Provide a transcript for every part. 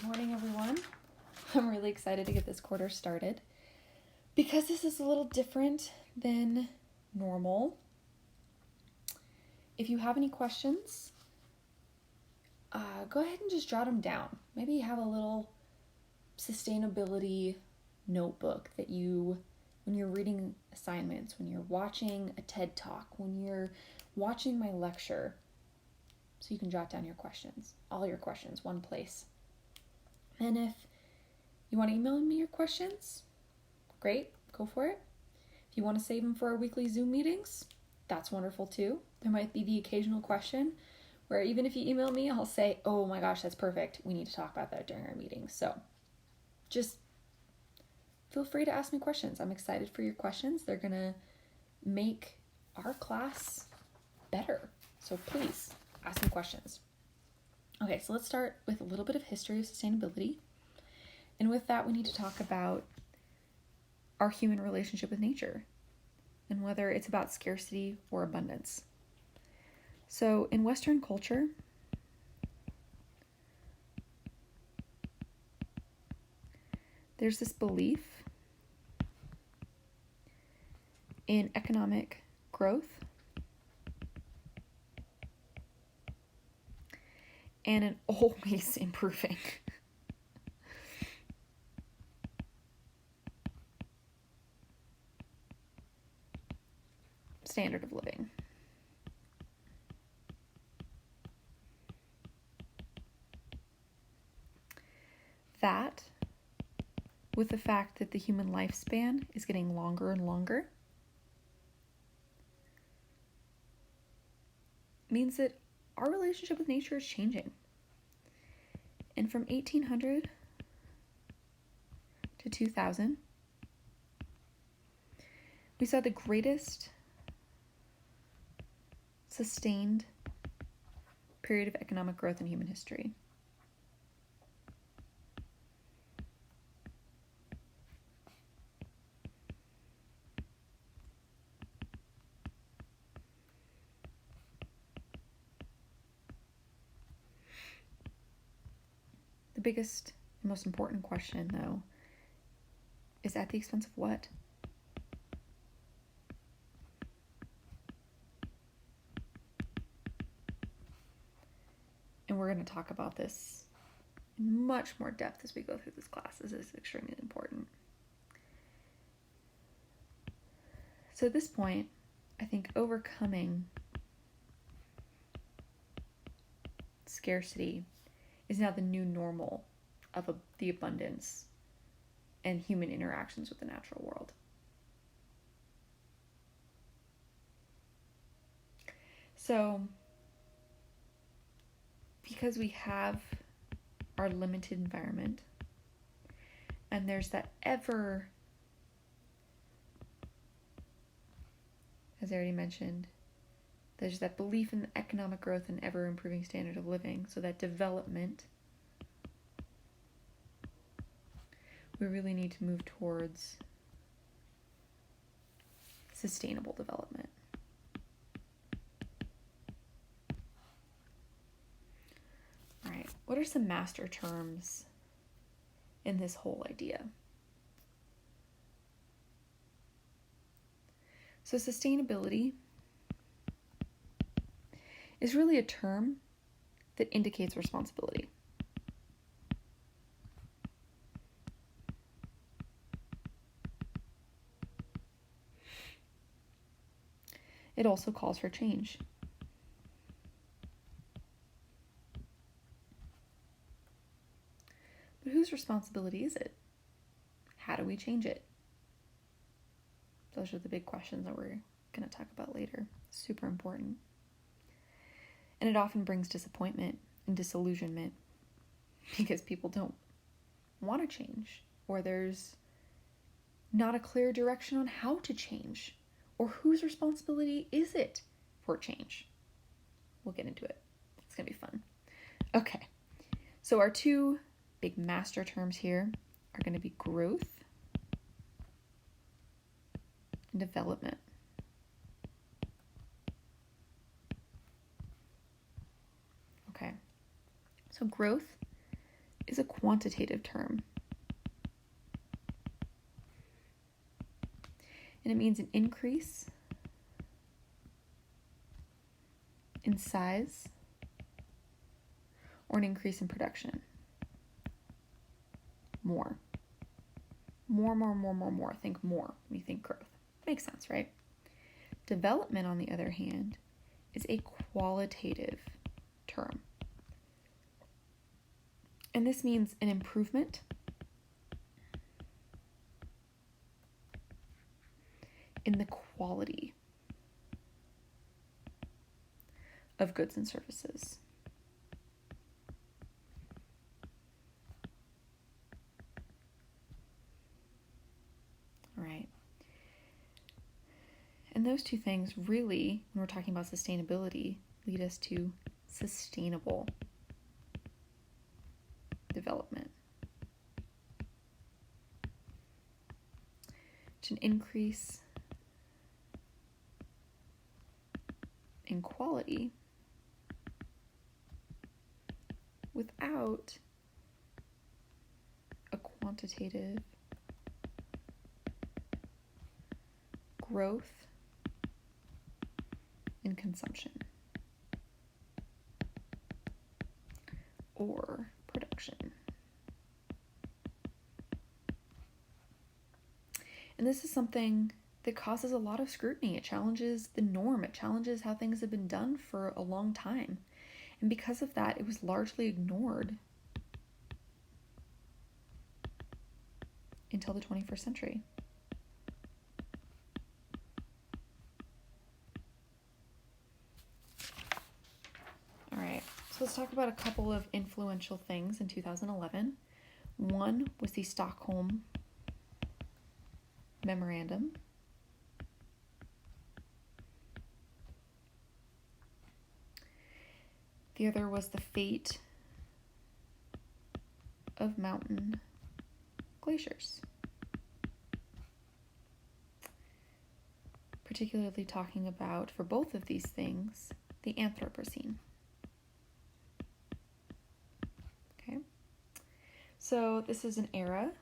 morning, everyone. I'm really excited to get this quarter started because this is a little different than normal. If you have any questions, go ahead and just jot them down. Maybe you have a little sustainability notebook that when you're reading assignments, when you're watching a TED Talk, when you're watching my lecture, so you can jot down your questions, all your questions, one place. And if you want to email me your questions, great, go for it. If you want to save them for our weekly Zoom meetings, that's wonderful too. There might be the occasional question where even if you email me, I'll say, oh my gosh, that's perfect. We need to talk about that during our meetings. So just feel free to ask me questions. I'm excited for your questions. They're going to make our class better. So please ask me questions. Okay, so let's start with a little bit of history of sustainability. And with that, we need to talk about our human relationship with nature and whether it's about scarcity or abundance. So in Western culture, there's this belief in economic growth and an always improving standard of living. That, with the fact that the human lifespan is getting longer and longer, means that our relationship with nature is changing. And from 1800 to 2000, we saw the greatest sustained period of economic growth in human history. The biggest and most important question, though, is at the expense of what? And we're going to talk about this in much more depth as we go through this class. This is extremely important. So at this point, I think overcoming scarcity is now the new normal of the abundance and human interactions with the natural world. So, because we have our limited environment, and there's that as I already mentioned, there's that belief in the economic growth and ever-improving standard of living, so that development, we really need to move towards sustainable development. All right, what are some master terms in this whole idea? So sustainability is really a term that indicates responsibility. It also calls for change. But whose responsibility is it? How do we change it? Those are the big questions that we're going to talk about later. Super important. And it often brings disappointment and disillusionment because people don't want to change, or there's not a clear direction on how to change, or whose responsibility is it for change. We'll get into it. It's going to be fun. Okay, so our two big master terms here are going to be growth and development. Okay, so growth is a quantitative term. And it means an increase in size or an increase in production. More. More. Think more when you think growth. Makes sense, right? Development, on the other hand, is a qualitative term. And this means an improvement in the quality of goods and services. All right. And those two things really, when we're talking about sustainability, lead us to sustainable development. It's an increase in quality without a quantitative growth in consumption or production. And this is something that causes a lot of scrutiny. It challenges the norm. It challenges how things have been done for a long time. And because of that, it was largely ignored until the 21st century. All right, so let's talk about a couple of influential things in 2011. One was the Stockholm Memorandum. The other was the fate of mountain glaciers. Particularly talking about, for both of these things, the Anthropocene. Okay, so this is an era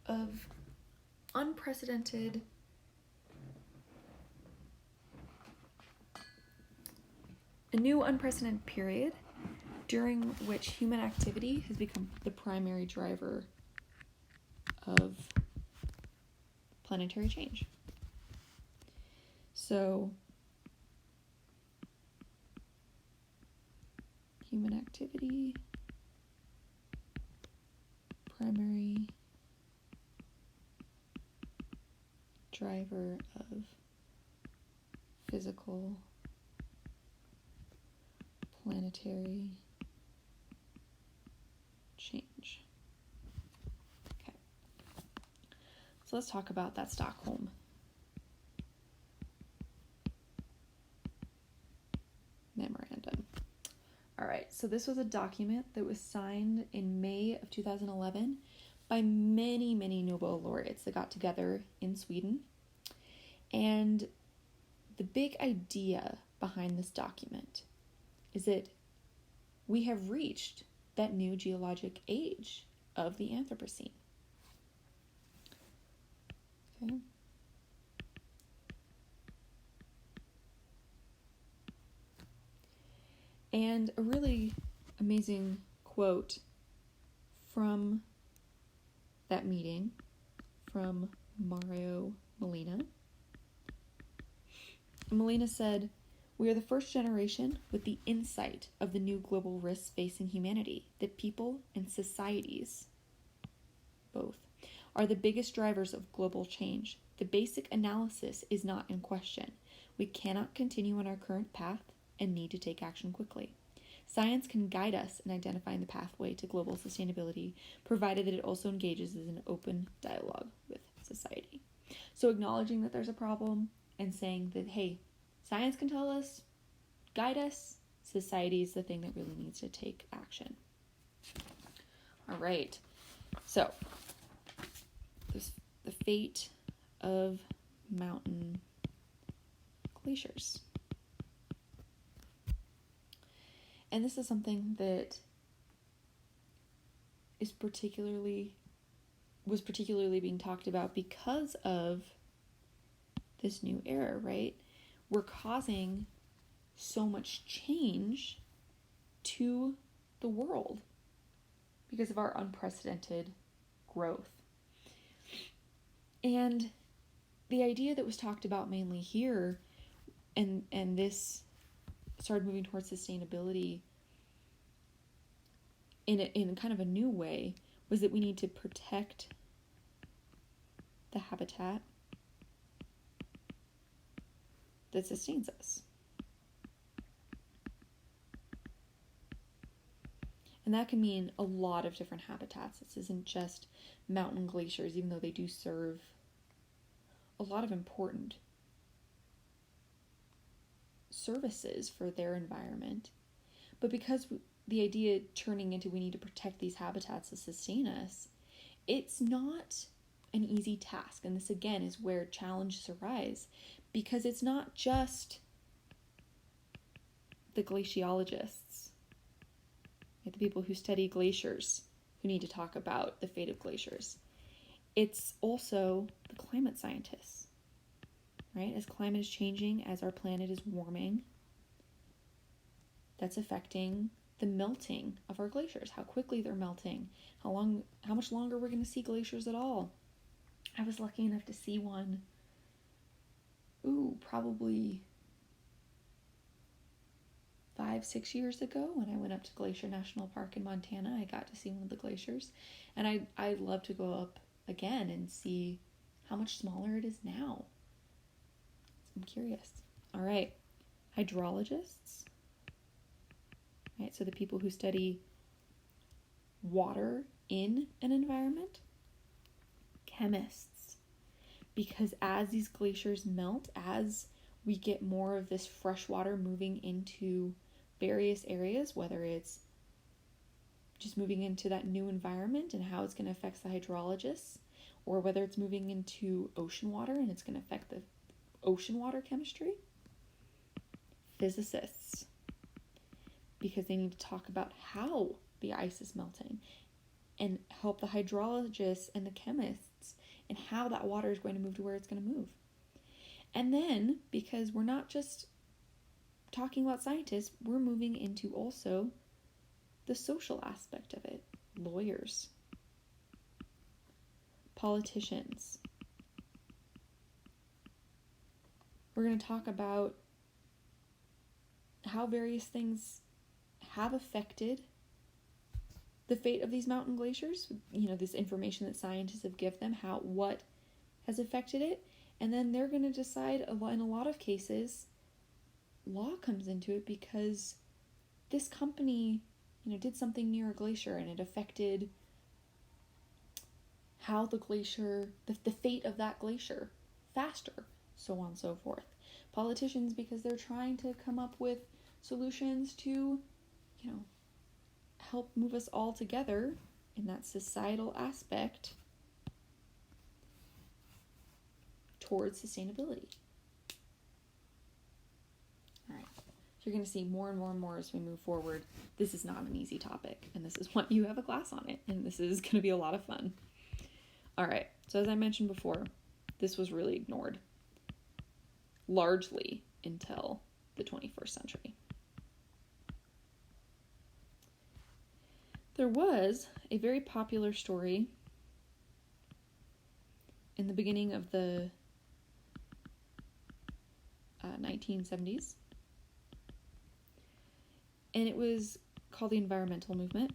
of a new unprecedented period during which human activity has become the primary driver of planetary change. So, human activity, primary driver of physical planetary change. Okay. So let's talk about that Stockholm Memorandum. All right, so this was a document that was signed in May of 2011 by many, many Nobel laureates that got together in Sweden. And the big idea behind this document is that we have reached that new geologic age of the Anthropocene. Okay. And a really amazing quote from that meeting from Mario Molina. Molina said, "We are the first generation with the insight of the new global risks facing humanity, that people and societies, both, are the biggest drivers of global change. The basic analysis is not in question. We cannot continue on our current path and need to take action quickly. Science can guide us in identifying the pathway to global sustainability, provided that it also engages in an open dialogue with society." So acknowledging that there's a problem and saying that, hey, science can tell us, guide us, society is the thing that really needs to take action. All right, so the fate of mountain glaciers. And this is something that was particularly being talked about because of this new era, right? We're causing so much change to the world because of our unprecedented growth. And the idea that was talked about mainly here, and this started moving towards sustainability in kind of a new way, was that we need to protect the habitat that sustains us. And that can mean a lot of different habitats. This isn't just mountain glaciers, even though they do serve a lot of important services for their environment. But because the idea turning into we need to protect these habitats to sustain us, it's not an easy task. And this again is where challenges arise, because it's not just the glaciologists, the people who study glaciers, who need to talk about the fate of glaciers. It's also the climate scientists, right? As climate is changing, as our planet is warming, that's affecting the melting of our glaciers, how quickly they're melting, how much longer we're going to see glaciers at all. I was lucky enough to see one, probably 5-6 years ago when I went up to Glacier National Park in Montana. I got to see one of the glaciers, and I'd love to go up again and see how much smaller it is now. I'm curious. All right, hydrologists, right? So the people who study water in an environment. Chemists, because as these glaciers melt, as we get more of this fresh water moving into various areas, whether it's just moving into that new environment and how it's going to affect the hydrologists, or whether it's moving into ocean water and it's going to affect the ocean water chemistry. Physicists, because they need to talk about how the ice is melting and help the hydrologists and the chemists and how that water is going to move to where it's going to move. And then, because we're not just talking about scientists, we're moving into also the social aspect of it. Lawyers, politicians. We're going to talk about how various things have affected the fate of these mountain glaciers, this information that scientists have given them, what has affected it, and then they're going to decide, in a lot of cases, law comes into it because this company, did something near a glacier and it affected how the glacier, the fate of that glacier faster, so on and so forth. Politicians, because they're trying to come up with solutions to, help move us all together in that societal aspect towards sustainability. All right, so you're going to see more and more and more as we move forward. This is not an easy topic, and this is why you have a class on it, and this is going to be a lot of fun. All right, so as I mentioned before, this was really ignored, largely until the 21st century. There was a very popular story in the beginning of the 1970s, and it was called the environmental movement.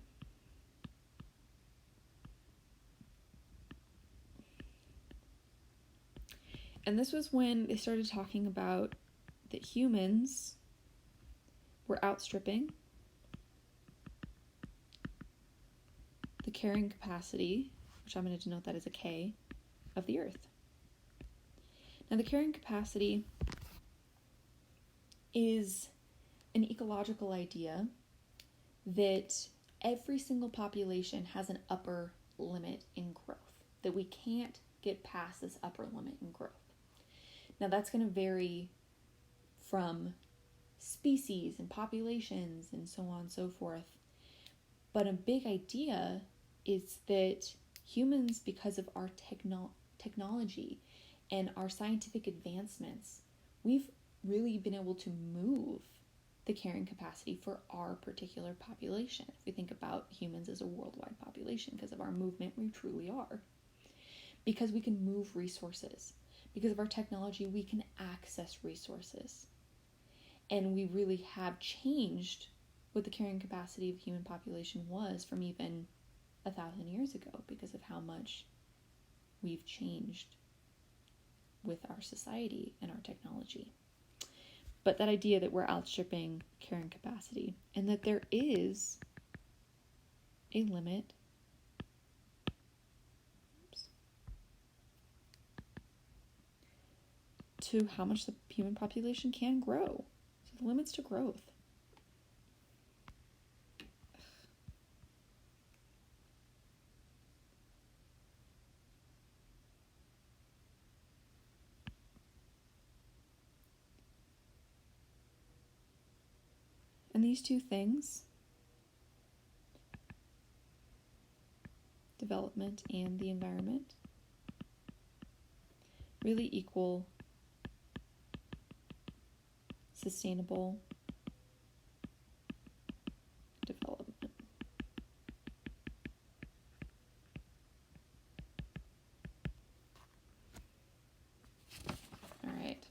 And this was when they started talking about that humans were outstripping the carrying capacity, which I'm going to denote that as a K, of the Earth. Now, the carrying capacity is an ecological idea that every single population has an upper limit in growth, that we can't get past this upper limit in growth. Now, that's going to vary from species and populations and so on and so forth. But a big idea is that humans, because of our technology and our scientific advancements, we've really been able to move the carrying capacity for our particular population. If we think about humans as a worldwide population, because of our movement, we truly are. Because we can move resources. Because of our technology, we can access resources. And we really have changed what the carrying capacity of the human population was from even 1,000 years ago, because of how much we've changed with our society and our technology. But that idea that we're outstripping carrying capacity, and that there is a limit to how much the human population can grow. So the limits to growth. And these two things, development and the environment, really equal sustainable development. All right.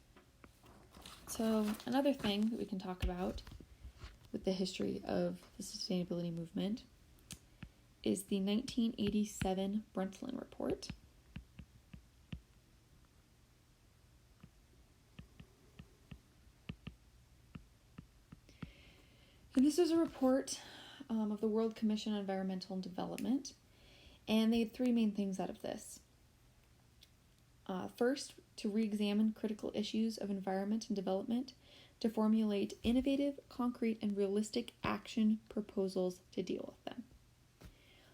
So another thing that we can talk about with the history of the sustainability movement is the 1987 Brundtland Report. And this was a report of the World Commission on Environmental Development, and they had three main things out of this. First, to re-examine critical issues of environment and development, to formulate innovative, concrete, and realistic action proposals to deal with them.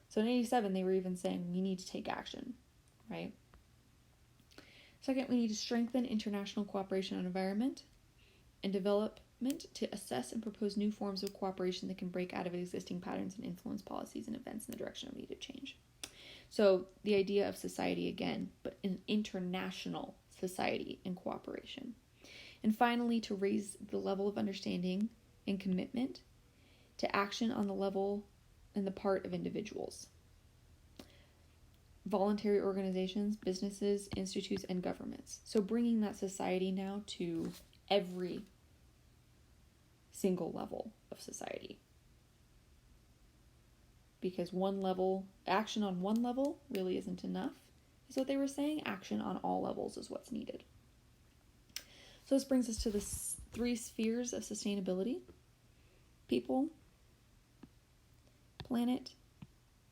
So in 87, they were even saying we need to take action, right? Second, we need to strengthen international cooperation on environment and development to assess and propose new forms of cooperation that can break out of existing patterns and influence policies and events in the direction of needed change. So the idea of society again, but an international society and cooperation. And finally, to raise the level of understanding and commitment to action on the level and the part of individuals, voluntary organizations, businesses, institutes, and governments. So bringing that society now to every single level of society. Because action on one level really isn't enough, is what they were saying. Action on all levels is what's needed. So this brings us to the three spheres of sustainability: people, planet,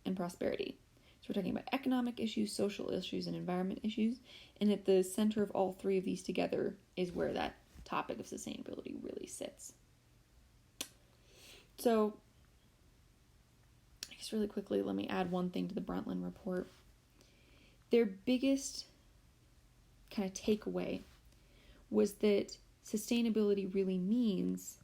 and prosperity. So we're talking about economic issues, social issues, and environment issues. And at the center of all three of these together is where that topic of sustainability really sits. So I guess really quickly, let me add one thing to the Brundtland Report. Their biggest kind of takeaway was that sustainability really means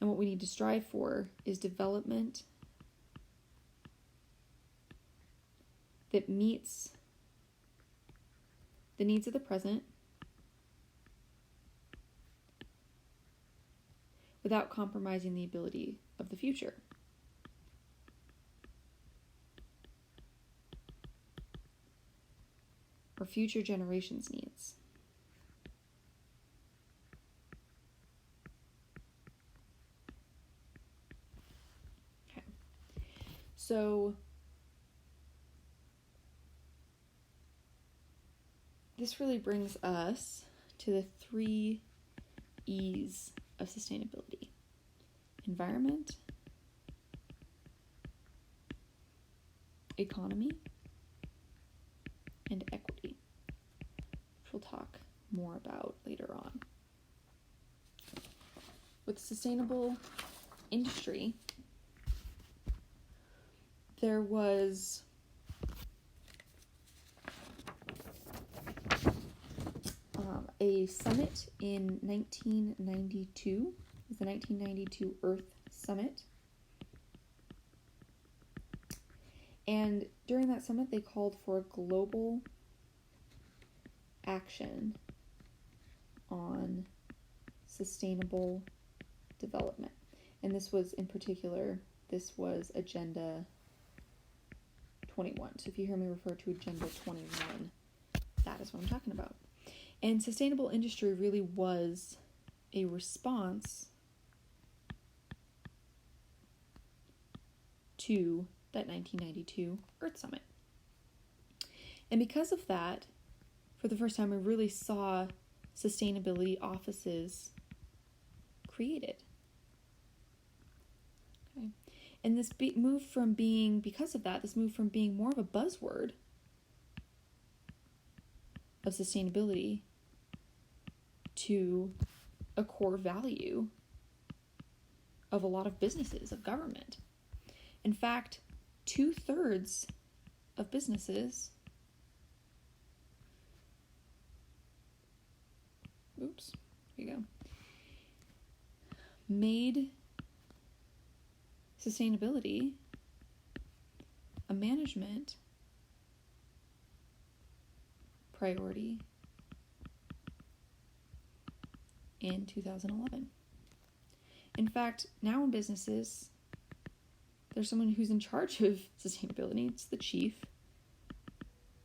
and what we need to strive for is development that meets the needs of the present without compromising the ability of the future. Or future generations' needs. Okay. So this really brings us to the 3 E's of sustainability: environment, economy, and equity, which we'll talk more about later on. With sustainable industry, there was a summit in 1992. It was the 1992 Earth Summit. And during that summit, they called for global action on sustainable development. And this was, in particular, this was Agenda 21. So if you hear me refer to Agenda 21, that is what I'm talking about. And sustainable industry really was a response to that 1992 Earth Summit. And because of that, for the first time, we really saw sustainability offices created. Okay. And this moved from being, because of that, this moved from being more of a buzzword of sustainability to a core value of a lot of businesses, of government. In fact, 2/3 of businesses made sustainability a management priority in 2011. In fact, now in businesses, there's someone who's in charge of sustainability. It's the chief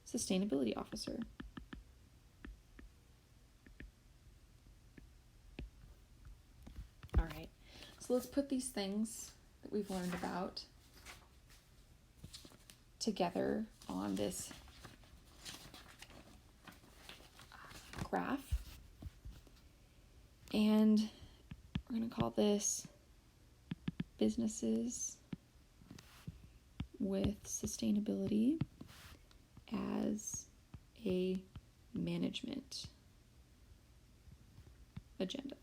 sustainability officer. All right, so let's put these things that we've learned about together on this graph. And we're going to call this businesses with sustainability as a management agenda.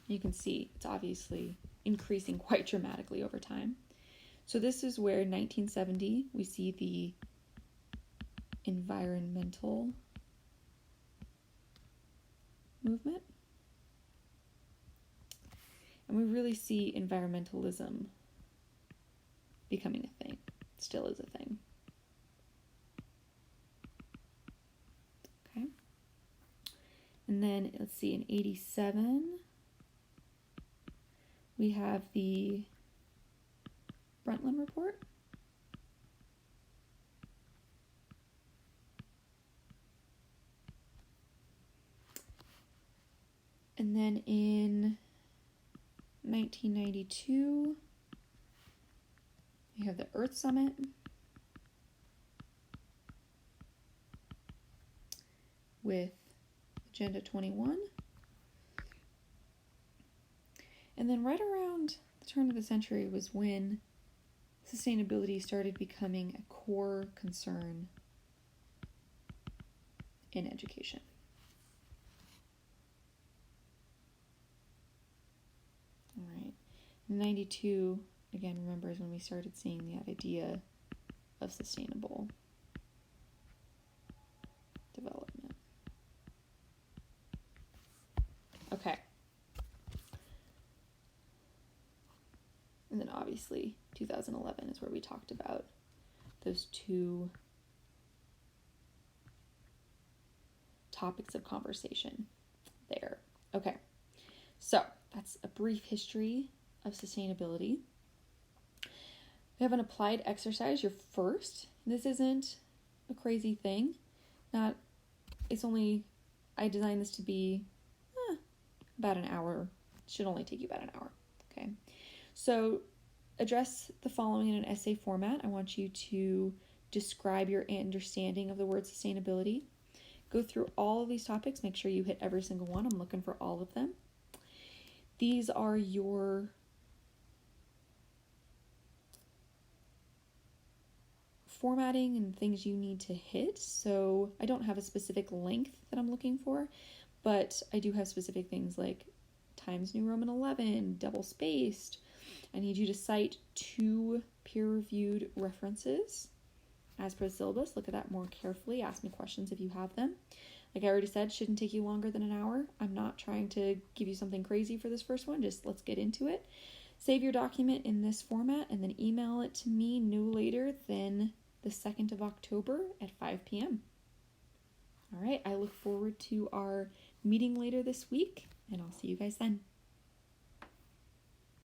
You can see it's obviously increasing quite dramatically over time. So this is where 1970 we see the environmental movement. And we really see environmentalism becoming a thing. It still is a thing. Okay. And then let's see, in 87, we have the Brundtland Report. And then in 1992, we have the Earth Summit. With Agenda 21. And then right around the turn of the century was when sustainability started becoming a core concern in education. All right. 92, again, remember, is when we started seeing the idea of sustainable development. Okay. And then obviously 2011 is where we talked about those two topics of conversation there. Okay. So that's a brief history of sustainability. We have an applied exercise, your first. This isn't a crazy thing. I designed this to be about an hour. It should only take you about an hour. Okay. So address the following in an essay format. I want you to describe your understanding of the word sustainability. Go through all of these topics. Make sure you hit every single one. I'm looking for all of them. These are your formatting and things you need to hit. So I don't have a specific length that I'm looking for, but I do have specific things like Times New Roman 11, double spaced, I need you to cite 2 peer-reviewed references as per the syllabus. Look at that more carefully. Ask me questions if you have them. Like I already said, shouldn't take you longer than an hour. I'm not trying to give you something crazy for this first one. Just let's get into it. Save your document in this format and then email it to me no later than the 2nd of October at 5 p.m. All right, I look forward to our meeting later this week, and I'll see you guys then.